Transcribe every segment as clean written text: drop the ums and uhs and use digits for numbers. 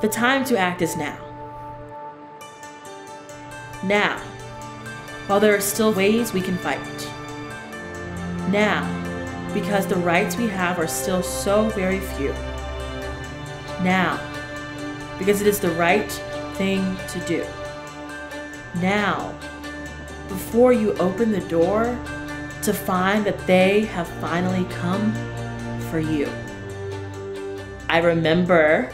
The time to act is now. Now, while there are still ways we can fight. Now, because the rights we have are still so very few. Now, because it is the right thing to do. Now, before you open the door to find that they have finally come for you. I remember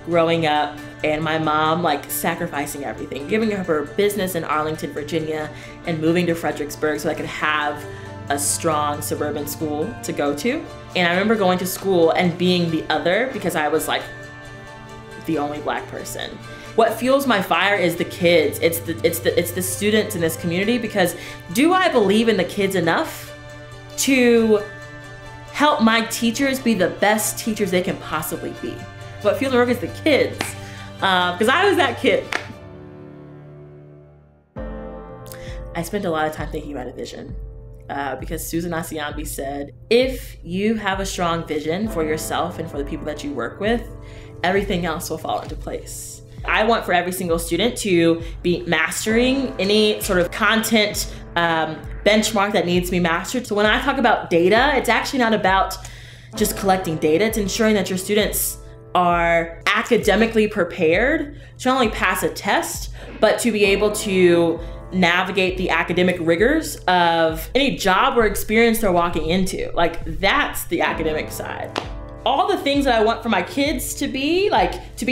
growing up and my mom sacrificing everything, giving up her business in Arlington, Virginia, and moving to Fredericksburg so I could have a strong suburban school to go to. And I remember going to school and being the other because I was the only Black person. What fuels my fire is the kids. It's the students in this community, because do I believe in the kids enough to help my teachers be the best teachers they can possibly be? What fuels my work is the kids, because I was that kid. I spent a lot of time thinking about a vision. Because Susan Asiambi said, if you have a strong vision for yourself and for the people that you work with, everything else will fall into place. I want for every single student to be mastering any sort of content benchmark that needs to be mastered. So when I talk about data, it's actually not about just collecting data. It's ensuring that your students are academically prepared to not only pass a test, but to be able to navigate the academic rigors of any job or experience they're walking into. That's the academic side. All the things that I want for my kids to be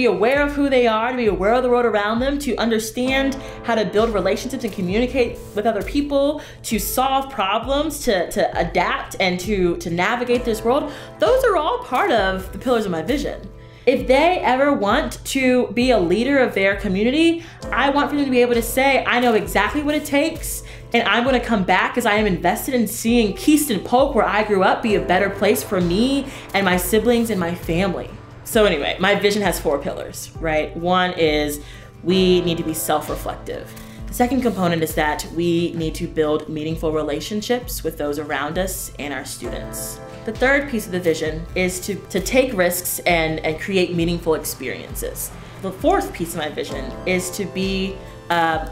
aware of who they are, to be aware of the world around them, to understand how to build relationships and communicate with other people, to solve problems, to adapt and to navigate this world. Those are all part of the pillars of my vision. If they ever want to be a leader of their community, I want for them to be able to say, I know exactly what it takes, and I'm gonna come back because I am invested in seeing Keystone Polk, where I grew up, be a better place for me and my siblings and my family. So anyway, my vision has 4 pillars, right? One is we need to be self-reflective. The second component is that we need to build meaningful relationships with those around us and our students. The third piece of the vision is to take risks and create meaningful experiences. The fourth piece of my vision is to be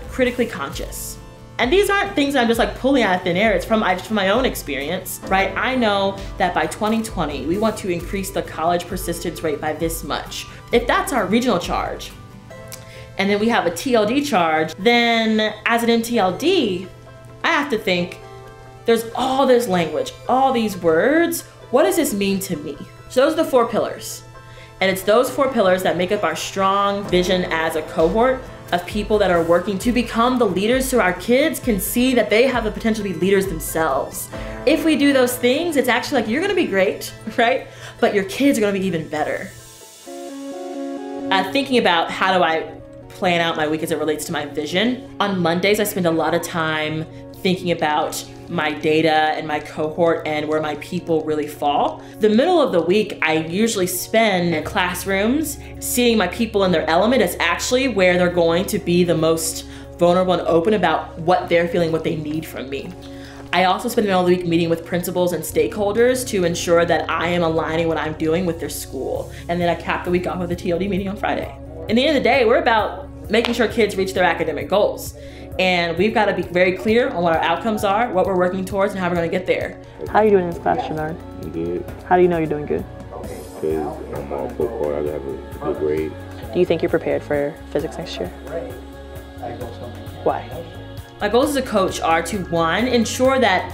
critically conscious. And these aren't things that I'm just pulling out of thin air. It's from my own experience, right? I know that by 2020, we want to increase the college persistence rate by this much. If that's our regional charge, and then we have a TLD charge, then as an MTLD, I have to think, there's all this language, all these words. What does this mean to me? So those are the 4 pillars. And it's those 4 pillars that make up our strong vision as a cohort of people that are working to become the leaders so our kids can see that they have the potential to be leaders themselves. If we do those things, it's actually you're gonna be great, right? But your kids are gonna be even better. Thinking about how do I plan out my week as it relates to my vision. On Mondays, I spend a lot of time thinking about my data and my cohort and where my people really fall. The middle of the week, I usually spend in classrooms seeing my people in their element. It's actually where they're going to be the most vulnerable and open about what they're feeling, what they need from me. I also spend the middle of the week meeting with principals and stakeholders to ensure that I am aligning what I'm doing with their school. And then I cap the week off with a TLD meeting on Friday. In the end of the day, we're about making sure kids reach their academic goals. And we've got to be very clear on what our outcomes are, what we're working towards, and how we're going to get there. How are you doing in this class, Shanard? I'm good. How do you know you're doing good? Because I'm on football, I have a good grade. Do you think you're prepared for physics next year? Why? My goals as a coach are to, 1, ensure that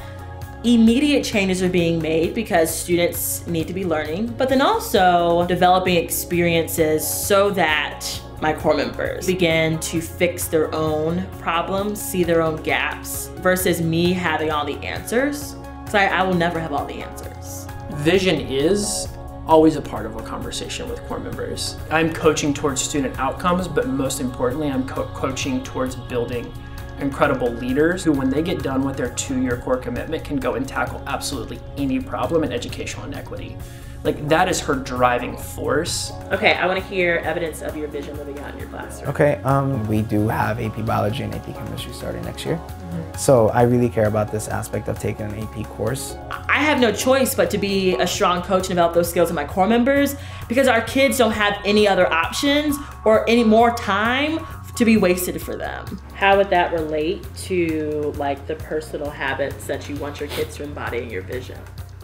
immediate changes are being made because students need to be learning, but then also developing experiences so that my core members begin to fix their own problems, see their own gaps, versus me having all the answers. So I will never have all the answers. Vision is always a part of a conversation with core members. I'm coaching towards student outcomes, but most importantly, I'm coaching towards building incredible leaders who, when they get done with their 2-year core commitment, can go and tackle absolutely any problem in educational inequity. Like that is her driving force. Okay, I want to hear evidence of your vision living out in your classroom. Okay, we do have AP Biology and AP Chemistry starting next year. So I really care about this aspect of taking an AP course. I have no choice but to be a strong coach and develop those skills in my core members because our kids don't have any other options or any more time to be wasted for them. How would that relate to like the personal habits that you want your kids to embody in your vision?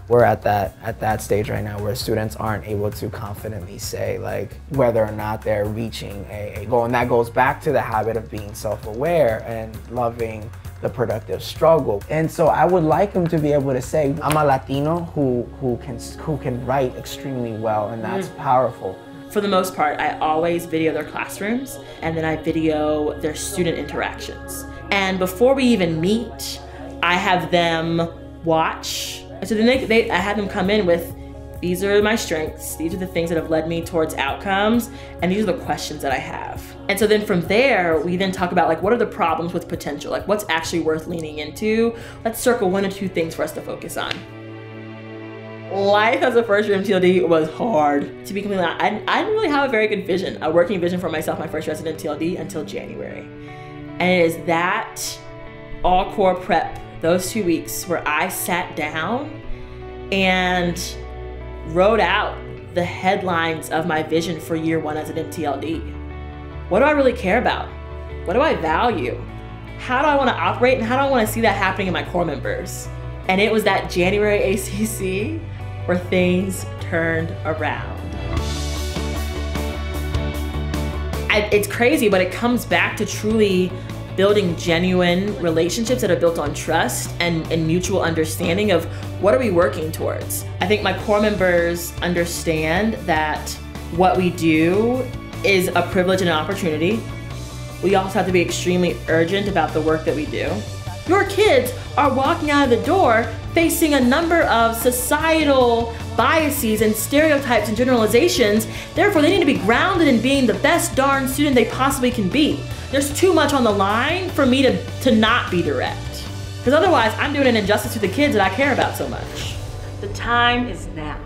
We're at that stage right now where students aren't able to confidently say like whether or not they're reaching a goal, and that goes back to the habit of being self-aware and loving the productive struggle. And so I would like them to be able to say, I'm a Latino who can write extremely well, and that's powerful. For the most part, I always video their classrooms, and then I video their student interactions. And before we even meet, I have them watch. So then I had them come in with, these are my strengths, these are the things that have led me towards outcomes, and these are the questions that I have. And so then from there, we then talk about like, what are the problems with potential? Like what's actually worth leaning into? Let's circle 1 or 2 things for us to focus on. Life as a first year MTLD was hard. To be completely honest, I didn't really have a very good vision, a working vision for myself my first year as an MTLD until January. And it is that all core prep, those 2 weeks where I sat down and wrote out the headlines of my vision for year 1 as an MTLD. What do I really care about? What do I value? How do I want to operate, and how do I want to see that happening in my core members? And it was that January ACC where things turned around. It's crazy, but it comes back to truly building genuine relationships that are built on trust and mutual understanding of what are we working towards. I think my core members understand that what we do is a privilege and an opportunity. We also have to be extremely urgent about the work that we do. Your kids are walking out of the door facing a number of societal biases and stereotypes and generalizations. Therefore, they need to be grounded in being the best darn student they possibly can be. There's too much on the line for me to not be direct. Because otherwise, I'm doing an injustice to the kids that I care about so much. The time is now.